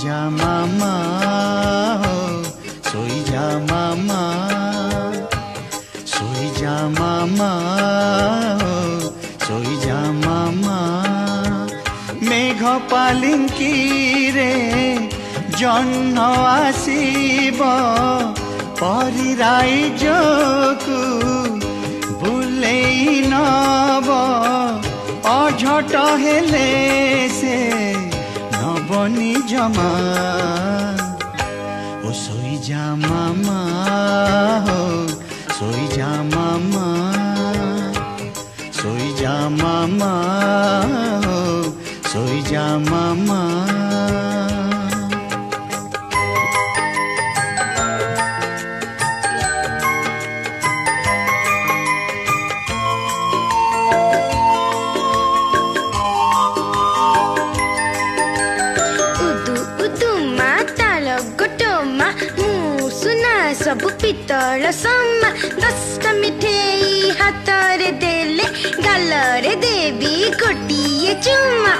যা মামা শোই যা মামা শোই যা মামা শোই যা মামা মেঘ পালিঙ্কিরে জহ্ন আসিব পরি রাইজকু বুলেই নব অঝট হেলে সে নবনি জমা ও শোই যা মামা শোই যা মামা শোই যা মামা শোই যা মামা सब पितल समा 10टा मिठेई हाथरे देले गालरे देवी गोटिए चुमा